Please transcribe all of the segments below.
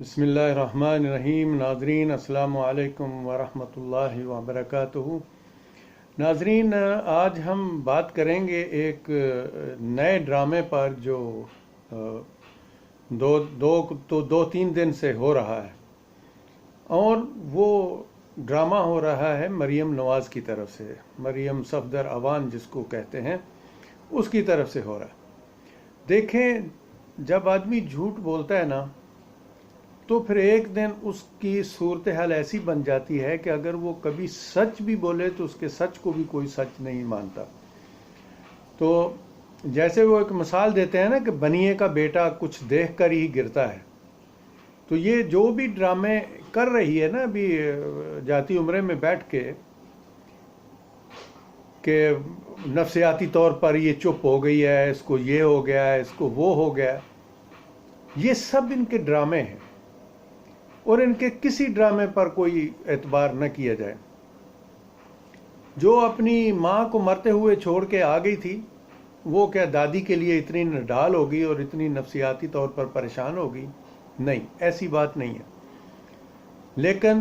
بسم اللہ الرحمن الرحیم۔ ناظرین السلام علیکم ورحمۃ اللہ وبرکاتہ۔ ناظرین، آج ہم بات کریں گے ایک نئے ڈرامے پر جو دو تین دن سے ہو رہا ہے، اور وہ ڈرامہ ہو رہا ہے مریم نواز کی طرف سے، مریم صفدر اوان جس کو کہتے ہیں، اس کی طرف سے ہو رہا ہے۔ دیکھیں، جب آدمی جھوٹ بولتا ہے نا تو پھر ایک دن اس کی صورتحال ایسی بن جاتی ہے کہ اگر وہ کبھی سچ بھی بولے تو اس کے سچ کو بھی کوئی سچ نہیں مانتا۔ تو جیسے وہ ایک مثال دیتے ہیں نا کہ بنیے کا بیٹا کچھ دیکھ کر ہی گرتا ہے، تو یہ جو بھی ڈرامے کر رہی ہے نا ابھی جاتی عمرے میں بیٹھ کے کہ نفسیاتی طور پر یہ چپ ہو گئی ہے، اس کو یہ ہو گیا ہے، اس کو وہ ہو گیا ہے، یہ سب ان کے ڈرامے ہیں، اور ان کے کسی ڈرامے پر کوئی اعتبار نہ کیا جائے۔ جو اپنی ماں کو مرتے ہوئے چھوڑ کے آ گئی تھی، وہ کیا دادی کے لیے اتنی نڈال ہوگی اور اتنی نفسیاتی طور پر پریشان ہوگی؟ نہیں، ایسی بات نہیں ہے۔ لیکن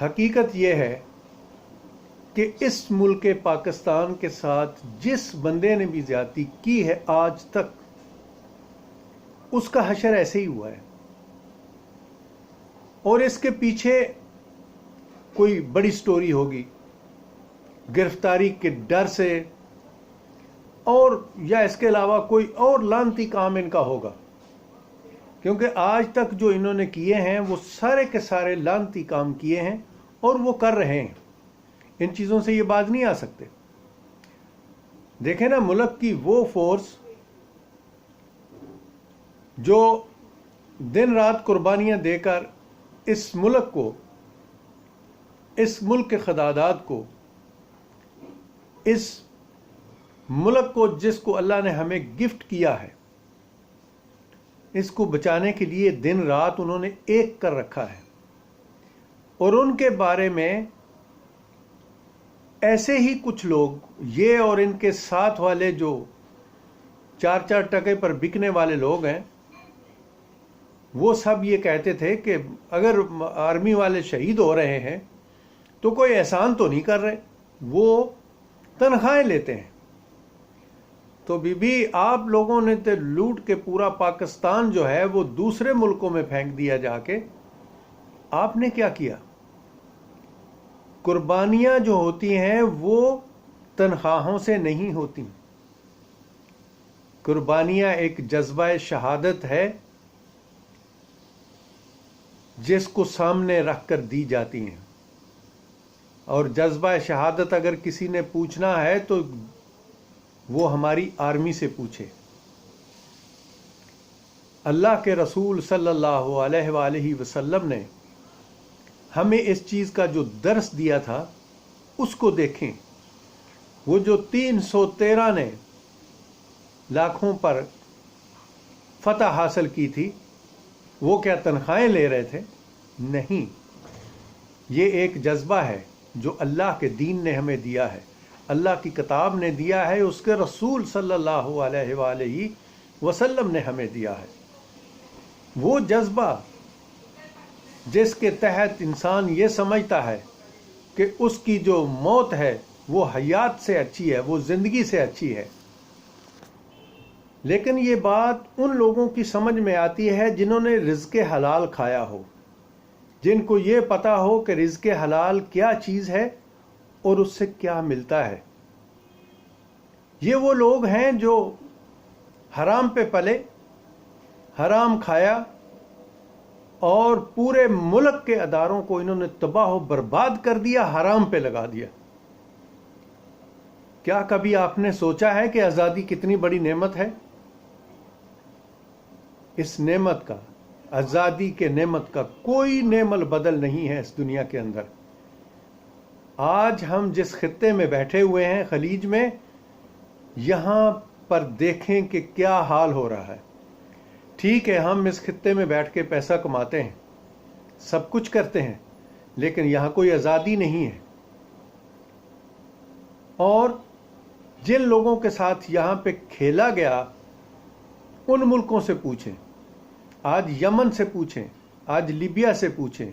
حقیقت یہ ہے کہ اس ملک پاکستان کے ساتھ جس بندے نے بھی زیادتی کی ہے آج تک، اس کا حشر ایسے ہی ہوا ہے، اور اس کے پیچھے کوئی بڑی سٹوری ہوگی، گرفتاری کے ڈر سے، اور یا اس کے علاوہ کوئی اور لعنتی کام ان کا ہوگا، کیونکہ آج تک جو انہوں نے کیے ہیں وہ سارے کے سارے لعنتی کام کیے ہیں، اور وہ کر رہے ہیں۔ ان چیزوں سے یہ باز نہیں آ سکتے۔ دیکھیں نا، ملک کی وہ فورس جو دن رات قربانیاں دے کر اس ملک کو، اس ملک کے خدادات کو، اس ملک کو جس کو اللہ نے ہمیں گفٹ کیا ہے، اس کو بچانے کے لیے دن رات انہوں نے ایک کر رکھا ہے، اور ان کے بارے میں ایسے ہی کچھ لوگ، یہ اور ان کے ساتھ والے جو 4 ٹکے پر بکنے والے لوگ ہیں، وہ سب یہ کہتے تھے کہ اگر آرمی والے شہید ہو رہے ہیں تو کوئی احسان تو نہیں کر رہے، وہ تنخواہیں لیتے ہیں۔ تو آپ لوگوں نے تو لوٹ کے پورا پاکستان جو ہے وہ دوسرے ملکوں میں پھینک دیا جا کے۔ آپ نے کیا کیا؟ قربانیاں جو ہوتی ہیں وہ تنخواہوں سے نہیں ہوتی، قربانیاں ایک جذبہ شہادت ہے جس کو سامنے رکھ کر دی جاتی ہیں، اور جذبہ شہادت اگر کسی نے پوچھنا ہے تو وہ ہماری آرمی سے پوچھے۔ اللہ کے رسول صلی اللہ علیہ وآلہ وسلم نے ہمیں اس چیز کا جو درس دیا تھا اس کو دیکھیں۔ وہ جو 313 نے لاکھوں پر فتح حاصل کی تھی، وہ کیا تنخواہیں لے رہے تھے؟ نہیں، یہ ایک جذبہ ہے جو اللہ کے دین نے ہمیں دیا ہے، اللہ کی کتاب نے دیا ہے، اس کے رسول صلی اللہ علیہ وآلہ وسلم نے ہمیں دیا ہے۔ وہ جذبہ جس کے تحت انسان یہ سمجھتا ہے کہ اس کی جو موت ہے وہ حیات سے اچھی ہے، وہ زندگی سے اچھی ہے۔ لیکن یہ بات ان لوگوں کی سمجھ میں آتی ہے جنہوں نے رزق حلال کھایا ہو، جن کو یہ پتا ہو کہ رزق حلال کیا چیز ہے اور اس سے کیا ملتا ہے۔ یہ وہ لوگ ہیں جو حرام پہ پلے، حرام کھایا، اور پورے ملک کے اداروں کو انہوں نے تباہ و برباد کر دیا، حرام پہ لگا دیا۔ کیا کبھی آپ نے سوچا ہے کہ آزادی کتنی بڑی نعمت ہے؟ اس نعمت کا، آزادی کے نعمت کا کوئی نعم البدل نہیں ہے اس دنیا کے اندر۔ آج ہم جس خطے میں بیٹھے ہوئے ہیں، خلیج میں، یہاں پر دیکھیں کہ کیا حال ہو رہا ہے۔ ٹھیک ہے، ہم اس خطے میں بیٹھ کے پیسہ کماتے ہیں، سب کچھ کرتے ہیں، لیکن یہاں کوئی آزادی نہیں ہے۔ اور جن لوگوں کے ساتھ یہاں پہ کھیلا گیا، ان ملکوں سے پوچھیں۔ آج یمن سے پوچھیں، آج لیبیا سے پوچھیں،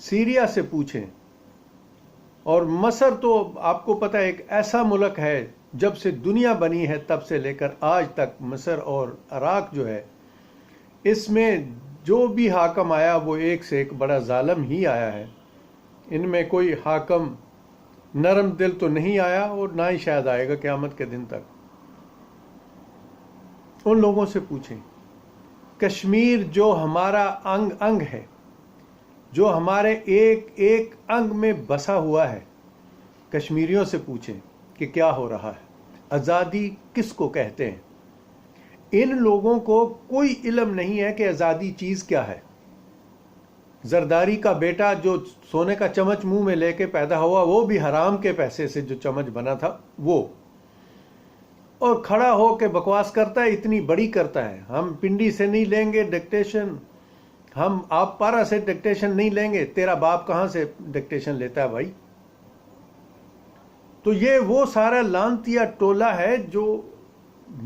سیریا سے پوچھیں، اور مصر تو آپ کو پتہ ہے ایک ایسا ملک ہے جب سے دنیا بنی ہے تب سے لے کر آج تک مصر اور عراق جو ہے، اس میں جو بھی حاکم آیا وہ ایک سے ایک بڑا ظالم ہی آیا ہے. ان میں کوئی حاکم نرم دل تو نہیں آیا اور نہ ہی شاید آئے گا قیامت کے دن تک. ان لوگوں سے پوچھیں. کشمیر جو ہمارا انگ انگ ہے، جو ہمارے ایک ایک انگ میں بسا ہوا ہے، کشمیریوں سے پوچھیں کہ کیا ہو رہا ہے، آزادی کس کو کہتے ہیں. ان لوگوں کو کوئی علم نہیں ہے کہ آزادی چیز کیا ہے. زرداری کا بیٹا جو سونے کا چمچ منہ میں لے کے پیدا ہوا، وہ بھی حرام کے پیسے سے جو چمچ بنا تھا وہ، اور کھڑا ہو کے بکواس کرتا ہے، اتنی بڑی کرتا ہے. ہم پنڈی سے نہیں لیں گے ڈکٹیشن، ہم آپ پارا سے ڈکٹیشن نہیں لیں گے. تیرا باپ کہاں سے ڈکٹیشن لیتا ہے بھائی؟ تو یہ وہ سارا لانتیا ٹولہ ہے جو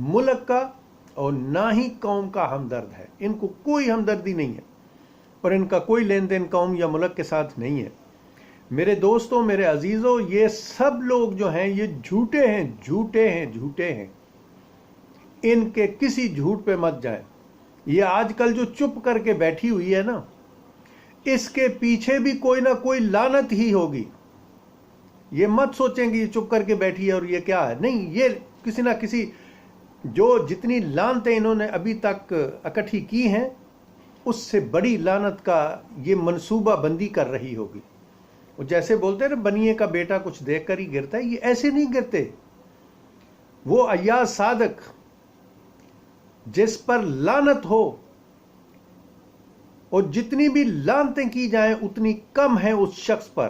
ملک کا اور نہ ہی قوم کا ہمدرد ہے. ان کو کوئی ہمدردی نہیں ہے اور ان کا کوئی لین دین قوم یا ملک کے ساتھ نہیں ہے. میرے دوستوں، میرے عزیزوں، یہ سب لوگ جو ہیں یہ جھوٹے ہیں، جھوٹے ہیں، جھوٹے ہیں. ان کے کسی جھوٹ پہ مت جائیں. یہ آج کل جو چپ کر کے بیٹھی ہوئی ہے نا، اس کے پیچھے بھی کوئی نہ کوئی لعنت ہی ہوگی. یہ مت سوچیں کہ یہ چپ کر کے بیٹھی ہے اور یہ کیا ہے، نہیں، یہ کسی نہ کسی، جو جتنی لعنتیں انہوں نے ابھی تک اکٹھی کی ہیں، اس سے بڑی لعنت کا یہ منصوبہ بندی کر رہی ہوگی. وہ جیسے بولتے ہیں نا، بنیے کا بیٹا کچھ دیکھ کر ہی گرتا ہے، یہ ایسے نہیں گرتے. وہ ایاز صادق جس پر لعنت ہو، اور جتنی بھی لعنتیں کی جائیں اتنی کم ہیں اس شخص پر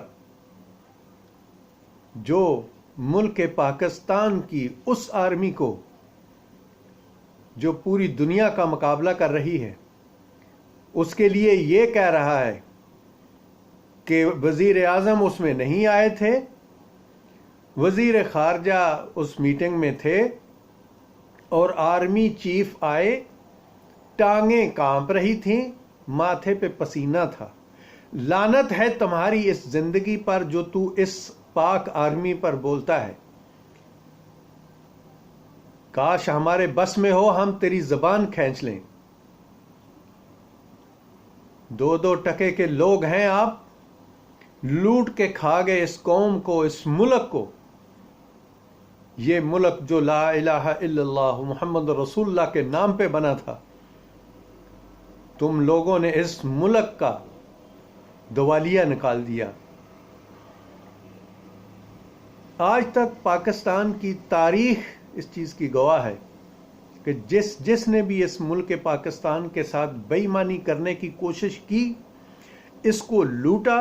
جو ملک پاکستان کی اس آرمی کو جو پوری دنیا کا مقابلہ کر رہی ہے، اس کے لیے یہ کہہ رہا ہے کہ وزیر اعظم اس میں نہیں آئے تھے، وزیر خارجہ اس میٹنگ میں تھے، اور آرمی چیف آئے، ٹانگیں کانپ رہی تھیں، ماتھے پہ پسینہ تھا. لعنت ہے تمہاری اس زندگی پر جو تو اس پاک آرمی پر بولتا ہے. کاش ہمارے بس میں ہو ہم تیری زبان کھینچ لیں. 2 ٹکے کے لوگ ہیں آپ، لوٹ کے کھا گئے اس قوم کو، اس ملک کو. یہ ملک جو لا الہ الا اللہ محمد رسول اللہ کے نام پہ بنا تھا، تم لوگوں نے اس ملک کا دیوالیہ نکال دیا. آج تک پاکستان کی تاریخ اس چیز کی گواہ ہے کہ جس نے بھی اس ملک پاکستان کے ساتھ بے ایمانی کرنے کی کوشش کی، اس کو لوٹا،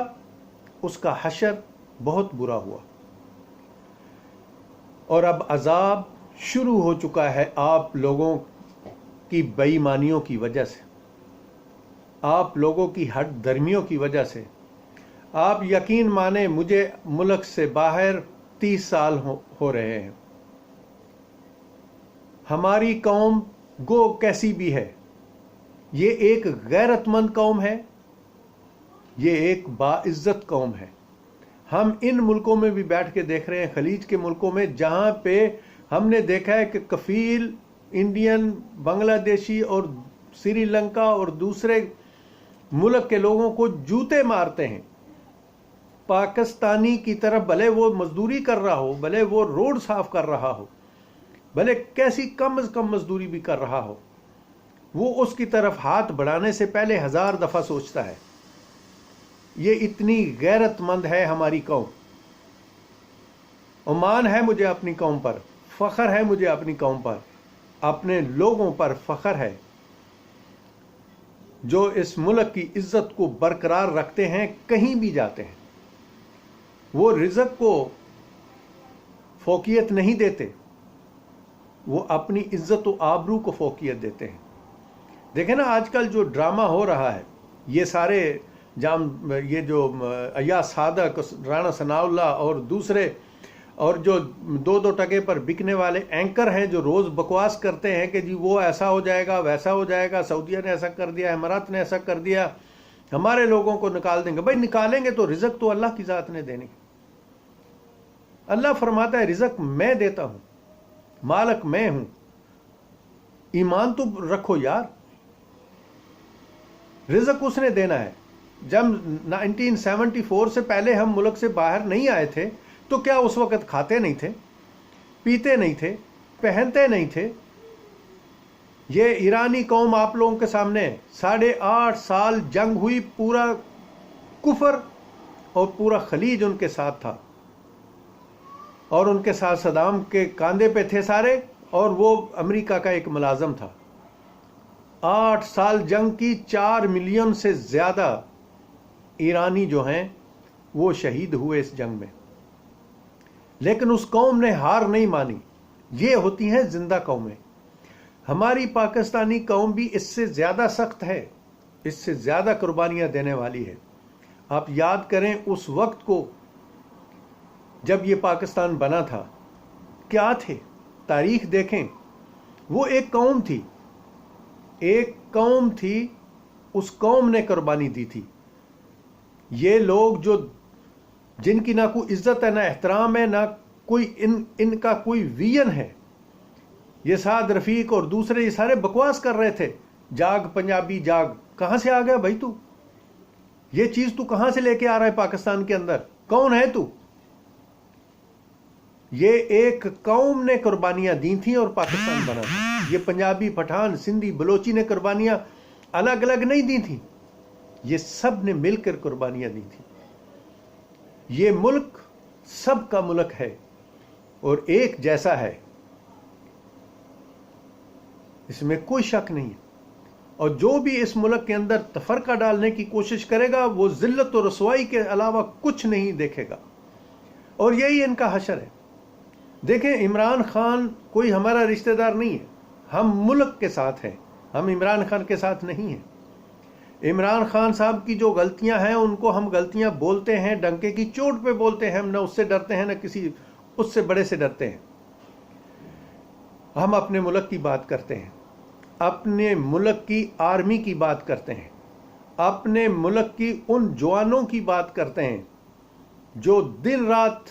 اس کا حشر بہت برا ہوا. اور اب عذاب شروع ہو چکا ہے آپ لوگوں کی بے ایمانیوں کی وجہ سے، آپ لوگوں کی ہٹ درمیوں کی وجہ سے. آپ یقین مانیں، مجھے ملک سے باہر 30 سال ہو رہے ہیں. ہماری قوم گو کیسی بھی ہے، یہ ایک غیرت مند قوم ہے، یہ ایک باعزت قوم ہے. ہم ان ملکوں میں بھی بیٹھ کے دیکھ رہے ہیں، خلیج کے ملکوں میں، جہاں پہ ہم نے دیکھا ہے کہ کفیل انڈین، بنگلہ دیشی اور سری لنکا اور دوسرے ملک کے لوگوں کو جوتے مارتے ہیں. پاکستانی کی طرف بھلے وہ مزدوری کر رہا ہو، بھلے وہ روڈ صاف کر رہا ہو، بھلے کیسی کم از کم مزدوری بھی کر رہا ہو، وہ اس کی طرف ہاتھ بڑھانے سے پہلے 1000 دفعہ سوچتا ہے. یہ اتنی غیرت مند ہے ہماری قوم. امان ہے مجھے اپنی قوم پر، فخر ہے مجھے اپنی قوم پر، اپنے لوگوں پر فخر ہے جو اس ملک کی عزت کو برقرار رکھتے ہیں، کہیں بھی جاتے ہیں. وہ رزق کو فوقیت نہیں دیتے، وہ اپنی عزت و آبرو کو فوقیت دیتے ہیں. دیکھیں نا آج کل جو ڈرامہ ہو رہا ہے، یہ سارے یہ جو ایاز صادق، رانا ثناء اللہ اور دوسرے اور جو 2 ٹکے پر بکنے والے اینکر ہیں جو روز بکواس کرتے ہیں کہ جی وہ ایسا ہو جائے گا ویسا ہو جائے گا، سعودیہ نے ایسا کر دیا، امارات نے ایسا کر دیا، ہمارے لوگوں کو نکال دیں گے. بھائی نکالیں گے تو رزق تو اللہ کی ذات نے دینی. اللہ فرماتا ہے رزق میں دیتا ہوں، مالک میں ہوں. ایمان تو رکھو یار، رزق اس نے دینا ہے. جب 1974 سے پہلے ہم ملک سے باہر نہیں آئے تھے تو کیا اس وقت کھاتے نہیں تھے، پیتے نہیں تھے، پہنتے نہیں تھے؟ یہ ایرانی قوم آپ لوگوں کے سامنے 8.5 سال جنگ ہوئی، پورا کفر اور پورا خلیج ان کے ساتھ تھا، اور ان کے ساتھ صدام کے کاندھے پہ تھے سارے، اور وہ امریکہ کا ایک ملازم تھا. 8 سال جنگ کی، 4 ملین سے زیادہ ایرانی جو ہیں وہ شہید ہوئے اس جنگ میں. لیکن اس قوم نے ہار نہیں مانی. یہ ہوتی ہیں زندہ قومیں. ہماری پاکستانی قوم بھی اس سے زیادہ سخت ہے، اس سے زیادہ قربانیاں دینے والی ہے. آپ یاد کریں اس وقت کو جب یہ پاکستان بنا تھا، کیا تھے؟ تاریخ دیکھیں. وہ ایک قوم تھی، ایک قوم تھی، اس قوم نے قربانی دی تھی. یہ لوگ جن کی نہ کوئی عزت ہے، نہ احترام ہے، نہ کوئی ان کا کوئی ویژن ہے. یہ سعد رفیق اور دوسرے یہ سارے بکواس کر رہے تھے، جاگ پنجابی جاگ. کہاں سے آ گیا بھائی تو؟ یہ چیز تو کہاں سے لے کے آ رہا ہے پاکستان کے اندر؟ کون ہے تو؟ یہ ایک قوم نے قربانیاں دی تھیں اور پاکستان بنا تھا. یہ پنجابی، پٹھان، سندھی، بلوچی نے قربانیاں الگ الگ نہیں دی تھیں، یہ سب نے مل کر قربانیاں دی تھیں. یہ ملک سب کا ملک ہے اور ایک جیسا ہے، اس میں کوئی شک نہیں ہے. اور جو بھی اس ملک کے اندر تفرقہ ڈالنے کی کوشش کرے گا وہ ذلت و رسوائی کے علاوہ کچھ نہیں دیکھے گا، اور یہی ان کا حشر ہے. دیکھیں عمران خان کوئی ہمارا رشتہ دار نہیں ہے، ہم ملک کے ساتھ ہیں، ہم عمران خان کے ساتھ نہیں ہیں. عمران خان صاحب کی جو غلطیاں ہیں ان کو ہم غلطیاں بولتے ہیں، ڈنکے کی چوٹ پہ بولتے ہیں. ہم نہ اس سے ڈرتے ہیں نہ کسی اس سے بڑے سے ڈرتے ہیں. ہم اپنے ملک کی بات کرتے ہیں، اپنے ملک کی آرمی کی بات کرتے ہیں، اپنے ملک کی ان جوانوں کی بات کرتے ہیں جو دن رات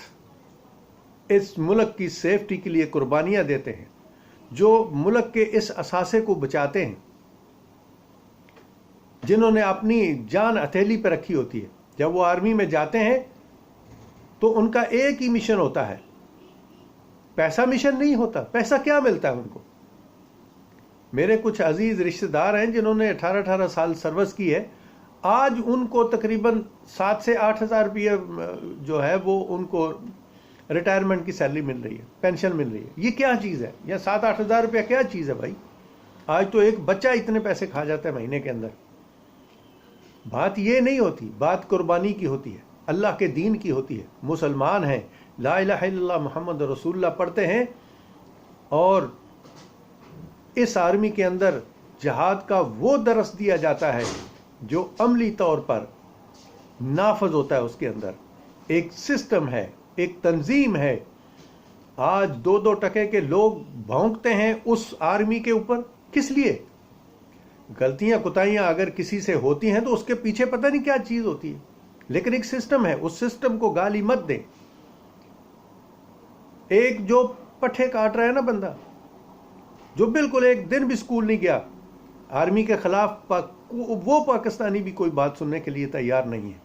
اس ملک کی سیفٹی کے لیے قربانیاں دیتے ہیں، جو ملک کے اس اثاثے کو بچاتے ہیں، جنہوں نے اپنی جان ہتھیلی پہ رکھی ہوتی ہے. جب وہ آرمی میں جاتے ہیں تو ان کا ایک ہی مشن ہوتا ہے، پیسہ مشن نہیں ہوتا. پیسہ کیا ملتا ہے ان کو؟ میرے کچھ عزیز رشتہ دار ہیں جنہوں نے 18 سال سروس کی ہے، آج ان کو تقریباً 7 سے 8 ہزار روپیہ جو ہے وہ ان کو ریٹائرمنٹ کی سیلری مل رہی ہے، پینشن مل رہی ہے. یہ کیا چیز ہے؟ یا 7-8 ہزار روپیہ کیا چیز ہے بھائی؟ آج تو ایک بچہ اتنے پیسے کھا جاتا ہے مہینے کے اندر. بات یہ نہیں ہوتی، بات قربانی کی ہوتی ہے، اللہ کے دین کی ہوتی ہے. مسلمان ہیں، لا الہ الا اللہ محمد رسول اللہ پڑھتے ہیں، اور اس آرمی کے اندر جہاد کا وہ درس دیا جاتا ہے جو عملی طور پر نافذ ہوتا ہے. اس کے اندر ایک سسٹم ہے، ایک تنظیم ہے. آج 2 ٹکے کے لوگ بھونکتے ہیں اس آرمی کے اوپر. کس لیے؟ غلطیاں کوتاہیاں اگر کسی سے ہوتی ہیں تو اس کے پیچھے پتہ نہیں کیا چیز ہوتی ہے، لیکن ایک سسٹم ہے، اس سسٹم کو گالی مت دیں. ایک جو پٹھے کاٹ رہا ہے نا بندہ، جو بالکل ایک دن بھی سکول نہیں گیا، آرمی کے خلاف وہ پاکستانی بھی کوئی بات سننے کے لیے تیار نہیں ہے.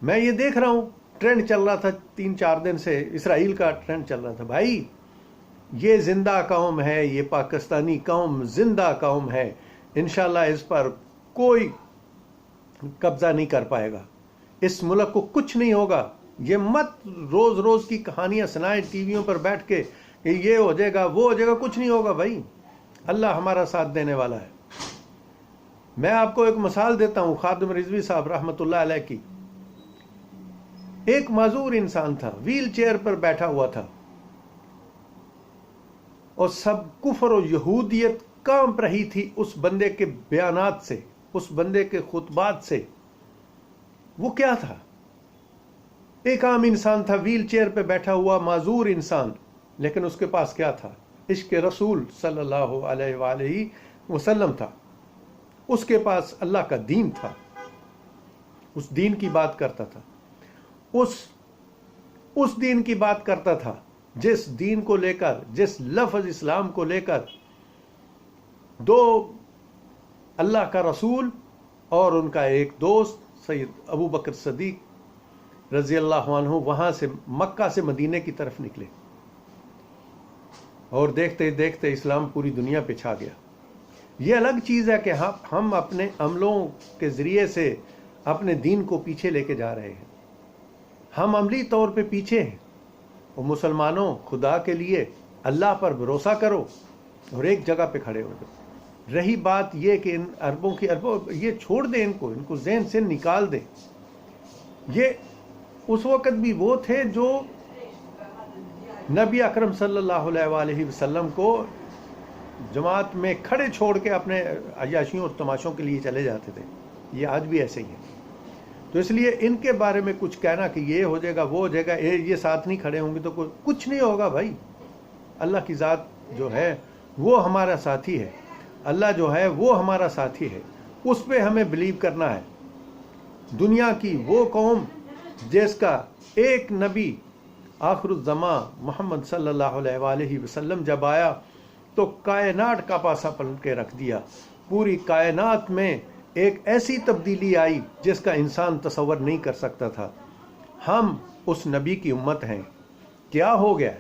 میں یہ دیکھ رہا ہوں، ٹرینڈ چل رہا تھا 3-4 دن سے، اسرائیل کا ٹرینڈ چل رہا تھا. بھائی یہ زندہ قوم ہے، یہ پاکستانی قوم زندہ قوم ہے. انشاءاللہ اس پر کوئی قبضہ نہیں کر پائے گا، اس ملک کو کچھ نہیں ہوگا. یہ مت روز روز کی کہانیاں سنائیں ٹی ویوں پر بیٹھ کے کہ یہ ہو جائے گا وہ ہو جائے گا. کچھ نہیں ہوگا بھائی، اللہ ہمارا ساتھ دینے والا ہے. میں آپ کو ایک مثال دیتا ہوں خادم رضوی صاحب رحمۃ اللہ علیہ کی. ایک معذور انسان تھا، ویل چیئر پر بیٹھا ہوا تھا، اور سب کفر و یہودیت کانپ رہی تھی اس بندے کے بیانات سے، اس بندے کے خطبات سے. وہ کیا تھا؟ ایک عام انسان تھا، ویل چیئر پہ بیٹھا ہوا معذور انسان، لیکن اس کے پاس کیا تھا؟ عشق رسول صلی اللہ علیہ وآلہ وسلم تھا. اس کے پاس اللہ کا دین تھا، اس دین کی بات کرتا تھا، اس دین کی بات کرتا تھا جس دین کو لے کر، جس لفظ اسلام کو لے کر دو اللہ کا رسول اور ان کا ایک دوست سید ابو بکر صدیق رضی اللہ عنہ وہاں سے مکہ سے مدینے کی طرف نکلے، اور دیکھتے دیکھتے اسلام پوری دنیا پہ چھا گیا. یہ الگ چیز ہے کہ ہم اپنے عملوں کے ذریعے سے اپنے دین کو پیچھے لے کے جا رہے ہیں. ہم عملی طور پہ پیچھے ہیں. اور مسلمانوں، خدا کے لیے اللہ پر بھروسہ کرو اور ایک جگہ پہ کھڑے ہو جاؤ. رہی بات یہ کہ ان اربوں یہ چھوڑ دیں، ان کو ذہن سے نکال دیں. یہ اس وقت بھی وہ تھے جو نبی اکرم صلی اللہ علیہ وآلہ وسلم کو جماعت میں کھڑے چھوڑ کے اپنے عیاشیوں اور تماشوں کے لیے چلے جاتے تھے. یہ آج بھی ایسے ہی ہیں. تو اس لیے ان کے بارے میں کچھ کہنا کہ یہ ہو جائے گا، وہ ہو جائے گا، یہ ساتھ نہیں کھڑے ہوں گے تو کچھ نہیں ہوگا بھائی. اللہ کی ذات جو ہے وہ ہمارا ساتھی ہے، اللہ جو ہے وہ ہمارا ساتھی ہے، اس پہ ہمیں بلیو کرنا ہے. دنیا کی وہ قوم جس کا ایک نبی آخر الزماں محمد صلی اللہ علیہ وآلہ وسلم جب آیا تو کائنات کا پاسا پلٹ کے رکھ دیا. پوری کائنات میں ایک ایسی تبدیلی آئی جس کا انسان تصور نہیں کر سکتا تھا. ہم اس نبی کی امت ہیں. کیا ہو گیا؟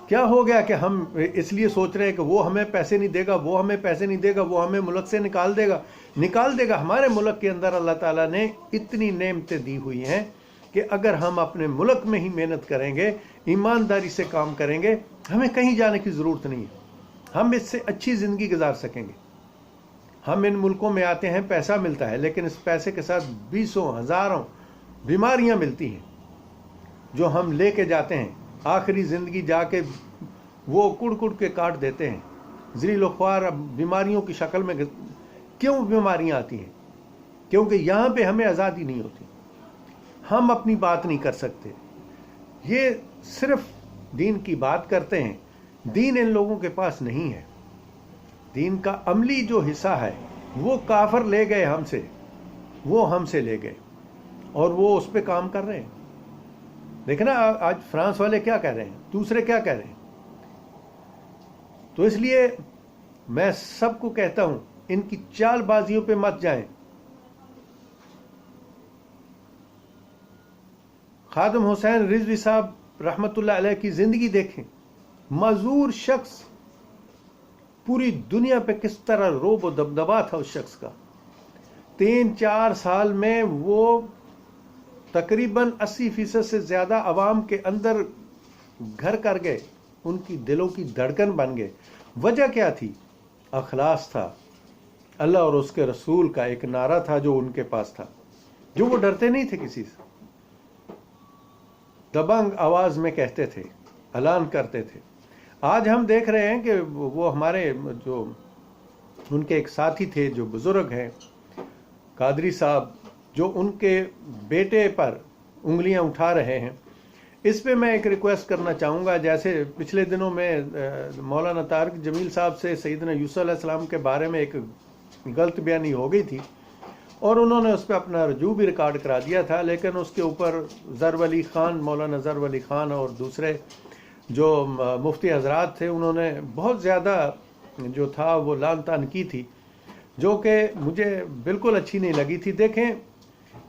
کیا ہو گیا کہ ہم اس لیے سوچ رہے ہیں کہ وہ ہمیں پیسے نہیں دے گا، وہ ہمیں پیسے نہیں دے گا، وہ ہمیں ملک سے نکال دے گا. ہمارے ملک کے اندر اللہ تعالیٰ نے اتنی نعمتیں دی ہوئی ہیں کہ اگر ہم اپنے ملک میں ہی محنت کریں گے، ایمانداری سے کام کریں گے، ہمیں کہیں جانے کی ضرورت نہیں ہے. ہم اس سے اچھی زندگی گزار سکیں گے. ہم ان ملکوں میں آتے ہیں، پیسہ ملتا ہے، لیکن اس پیسے کے ساتھ بیسوں ہزاروں بیماریاں ملتی ہیں جو ہم لے کے جاتے ہیں. آخری زندگی جا کے وہ کڑ کڑ کے کاٹ دیتے ہیں. ذلیل و خوار بیماریوں کی شکل میں. کیوں بیماریاں آتی ہیں؟ کیونکہ یہاں پہ ہمیں آزادی نہیں ہوتی. ہم اپنی بات نہیں کر سکتے. یہ صرف دین کی بات کرتے ہیں. دین ان لوگوں کے پاس نہیں ہے. دین کا عملی جو حصہ ہے وہ کافر لے گئے ہم سے، وہ ہم سے لے گئے اور وہ اس پہ کام کر رہے ہیں. دیکھنا آج فرانس والے کیا کہہ رہے ہیں، دوسرے کیا کہہ رہے ہیں. تو اس لیے میں سب کو کہتا ہوں ان کی چال بازیوں پہ مت جائیں. خادم حسین رضوی صاحب رحمت اللہ علیہ کی زندگی دیکھیں. معذور شخص، پوری دنیا پہ کس طرح روب و دبدبا تھا اس شخص کا. 3-4 سال میں وہ تقریباً 80% سے زیادہ عوام کے اندر گھر کر گئے، ان کی دلوں کی دھڑکن بن گئے. وجہ کیا تھی؟ اخلاص تھا. اللہ اور اس کے رسول کا ایک نعرہ تھا جو ان کے پاس تھا، جو وہ ڈرتے نہیں تھے کسی سے. دبنگ آواز میں کہتے تھے، اعلان کرتے تھے. آج ہم دیکھ رہے ہیں کہ وہ ہمارے جو ان کے ایک ساتھی تھے جو بزرگ ہیں قادری صاحب، جو ان کے بیٹے پر انگلیاں اٹھا رہے ہیں. اس پہ میں ایک ریکویسٹ کرنا چاہوں گا. جیسے پچھلے دنوں میں مولانا طارق جمیل صاحب سے سیدنا یوسف علیہ السلام کے بارے میں ایک غلط بیانی ہو گئی تھی اور انہوں نے اس پہ اپنا رجوع بھی ریکارڈ کرا دیا تھا، لیکن اس کے اوپر ظرف علی خان، مولانا ظرف علی خان اور دوسرے جو مفتی حضرات تھے، انہوں نے بہت زیادہ جو تھا وہ لعن طعن کی تھی، جو کہ مجھے بالکل اچھی نہیں لگی تھی. دیکھیں،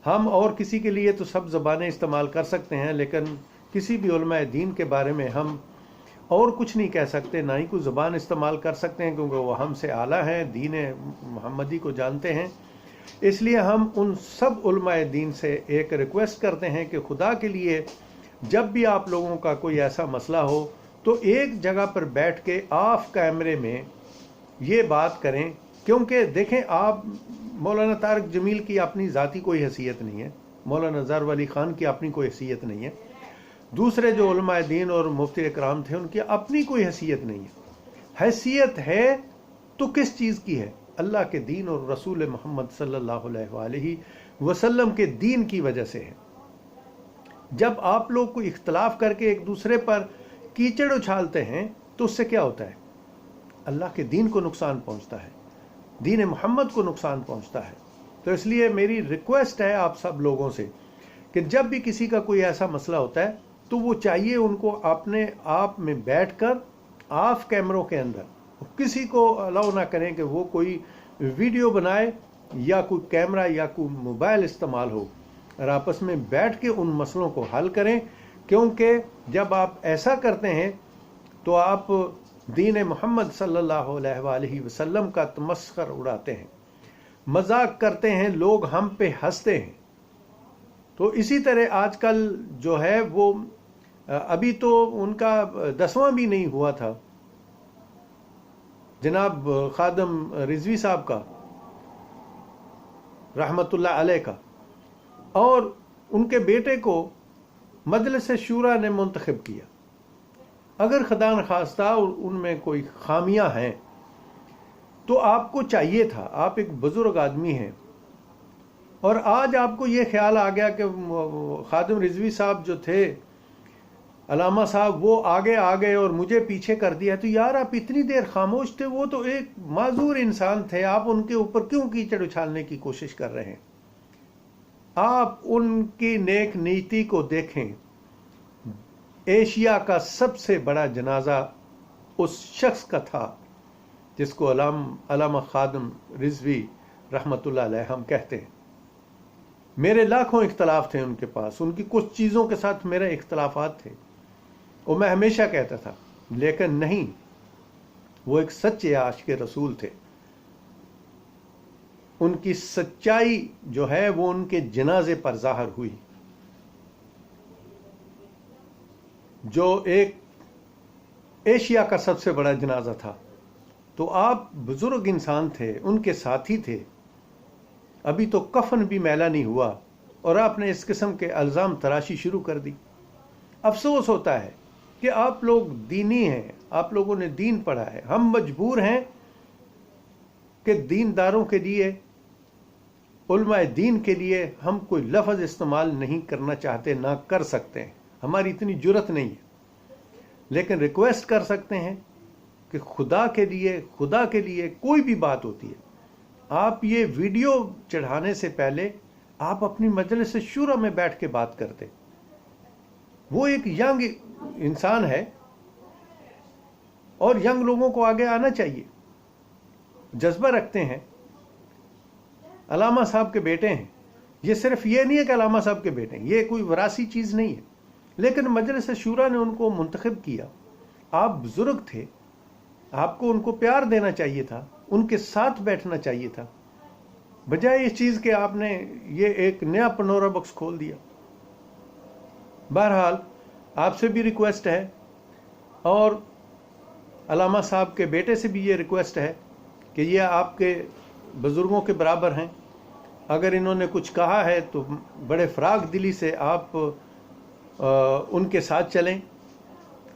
ہم اور کسی کے لیے تو سب زبانیں استعمال کر سکتے ہیں، لیکن کسی بھی علماء دین کے بارے میں ہم اور کچھ نہیں کہہ سکتے، نہ ہی کوئی زبان استعمال کر سکتے ہیں، کیونکہ وہ ہم سے اعلیٰ ہیں، دین محمدی کو جانتے ہیں. اس لیے ہم ان سب علماء دین سے ایک ریکویسٹ کرتے ہیں کہ خدا کے لیے جب بھی آپ لوگوں کا کوئی ایسا مسئلہ ہو تو ایک جگہ پر بیٹھ کے آف کیمرے میں یہ بات کریں. کیونکہ دیکھیں، آپ مولانا طارق جمیل کی اپنی ذاتی کوئی حیثیت نہیں ہے، مولانا ظرف علی خان کی اپنی کوئی حیثیت نہیں ہے، دوسرے جو علماء دین اور مفتی اکرام تھے ان کی اپنی کوئی حیثیت نہیں ہے. حیثیت ہے تو کس چیز کی ہے؟ اللہ کے دین اور رسول محمد صلی اللہ علیہ وآلہ وسلم کے دین کی وجہ سے ہے۔ جب آپ لوگ کو اختلاف کر کے ایک دوسرے پر کیچڑ اچھالتے ہیں تو اس سے کیا ہوتا ہے؟ اللہ کے دین کو نقصان پہنچتا ہے، دین محمد کو نقصان پہنچتا ہے۔ تو اس لیے میری ریکویسٹ ہے آپ سب لوگوں سے کہ جب بھی کسی کا کوئی ایسا مسئلہ ہوتا ہے تو وہ چاہیے ان کو اپنے آپ میں بیٹھ کر آف کیمروں کے اندر کسی کو الاؤ نہ کریں کہ وہ کوئی ویڈیو بنائے یا کوئی کیمرہ یا کوئی موبائل استعمال ہو، اور آپس میں بیٹھ کے ان مسئلوں کو حل کریں، کیونکہ جب آپ ایسا کرتے ہیں تو آپ دین محمد صلی اللہ علیہ وآلہ وسلم کا تمسخر اڑاتے ہیں، مذاق کرتے ہیں، لوگ ہم پہ ہنستے ہیں۔ تو اسی طرح آج کل جو ہے وہ ابھی تو ان کا 10واں بھی نہیں ہوا تھا جناب خادم رضوی صاحب کا رحمت اللہ علیہ کا، اور ان کے بیٹے کو مجلس شورا نے منتخب کیا۔ اگر خدا نخواستہ ان میں کوئی خامیاں ہیں تو آپ کو چاہیے تھا، آپ ایک بزرگ آدمی ہیں، اور آج آپ کو یہ خیال آ گیا کہ خادم رضوی صاحب جو تھے، علامہ صاحب، وہ آگے آ گئے اور مجھے پیچھے کر دیا، تو یار آپ اتنی دیر خاموش تھے، وہ تو ایک معذور انسان تھے، آپ ان کے اوپر کیوں کیچڑ اچھالنے کی کوشش کر رہے ہیں؟ آپ ان کی نیک نیتی کو دیکھیں۔ ایشیا کا سب سے بڑا جنازہ اس شخص کا تھا جس کو علامہ خادم رضوی رحمت اللہ علیہ ہم کہتے ہیں۔ میرے لاکھوں اختلاف تھے ان کے پاس، ان کی کچھ چیزوں کے ساتھ میرے اختلافات تھے، اور میں ہمیشہ کہتا تھا، لیکن نہیں، وہ ایک سچے عاشق رسول تھے۔ ان کی سچائی جو ہے وہ ان کے جنازے پر ظاہر ہوئی، جو ایک ایشیا کا سب سے بڑا جنازہ تھا۔ تو آپ بزرگ انسان تھے، ان کے ساتھی تھے، ابھی تو کفن بھی میلا نہیں ہوا اور آپ نے اس قسم کے الزام تراشی شروع کر دی۔ افسوس ہوتا ہے کہ آپ لوگ دینی ہیں، آپ لوگوں نے دین پڑھا ہے، ہم مجبور ہیں کہ دینداروں کے لیے، علماء دین کے لیے ہم کوئی لفظ استعمال نہیں کرنا چاہتے، نہ کر سکتے ہیں، ہماری اتنی جرت نہیں ہے، لیکن ریکویسٹ کر سکتے ہیں کہ خدا کے لیے کوئی بھی بات ہوتی ہے، آپ یہ ویڈیو چڑھانے سے پہلے آپ اپنی مجلس شورا میں بیٹھ کے بات کرتے۔ وہ ایک ینگ انسان ہے اور ینگ لوگوں کو آگے آنا چاہیے، جذبہ رکھتے ہیں، علامہ صاحب کے بیٹے ہیں۔ یہ صرف یہ نہیں ہے کہ علامہ صاحب کے بیٹے ہیں، یہ کوئی وراثی چیز نہیں ہے، لیکن مجلس شورا نے ان کو منتخب کیا۔ آپ بزرگ تھے، آپ کو ان کو پیار دینا چاہیے تھا، ان کے ساتھ بیٹھنا چاہیے تھا، بجائے اس چیز کے آپ نے یہ ایک نیا پنورا بکس کھول دیا۔ بہرحال آپ سے بھی ریکویسٹ ہے، اور علامہ صاحب کے بیٹے سے بھی یہ ریکویسٹ ہے کہ یہ آپ کے بزرگوں کے برابر ہیں، اگر انہوں نے کچھ کہا ہے تو بڑے فراغ دلی سے آپ ان کے ساتھ چلیں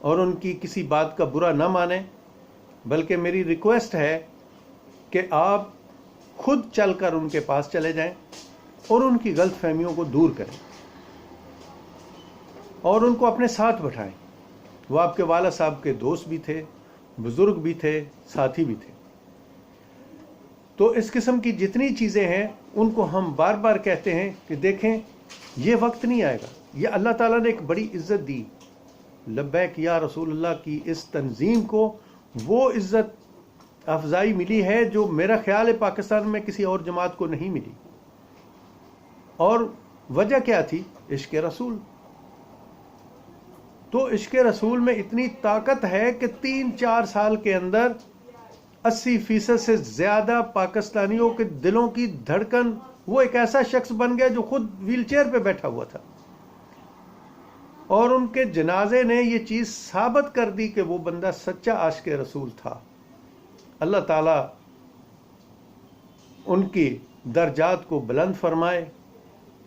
اور ان کی کسی بات کا برا نہ مانیں، بلکہ میری ریکویسٹ ہے کہ آپ خود چل کر ان کے پاس چلے جائیں اور ان کی غلط فہمیوں کو دور کریں اور ان کو اپنے ساتھ بٹھائیں۔ وہ آپ کے والد صاحب کے دوست بھی تھے، بزرگ بھی تھے، ساتھی بھی تھے۔ تو اس قسم کی جتنی چیزیں ہیں ان کو ہم بار بار کہتے ہیں کہ دیکھیں، یہ وقت نہیں آئے گا، یہ اللہ تعالیٰ نے ایک بڑی عزت دی، لبیک یا رسول اللہ کی اس تنظیم کو وہ عزت افزائی ملی ہے جو میرا خیال ہے پاکستان میں کسی اور جماعت کو نہیں ملی۔ اور وجہ کیا تھی؟ عشق رسول۔ تو عشق رسول میں اتنی طاقت ہے کہ 3-4 سال کے اندر 80% سے زیادہ پاکستانیوں کے دلوں کی دھڑکن، وہ ایک ایسا شخص بن گیا جو خود ویل چیئر پہ بیٹھا ہوا تھا، اور ان کے جنازے نے یہ چیز ثابت کر دی کہ وہ بندہ سچا عاشق رسول تھا۔ اللہ تعالیٰ ان کی درجات کو بلند فرمائے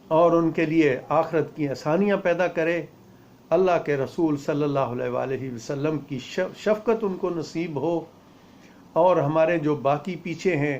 اور ان کے لیے آخرت کی آسانیاں پیدا کرے۔ اللہ کے رسول صلی اللہ علیہ وآلہ وسلم کی شفقت ان کو نصیب ہو، اور ہمارے جو باقی پیچھے ہیں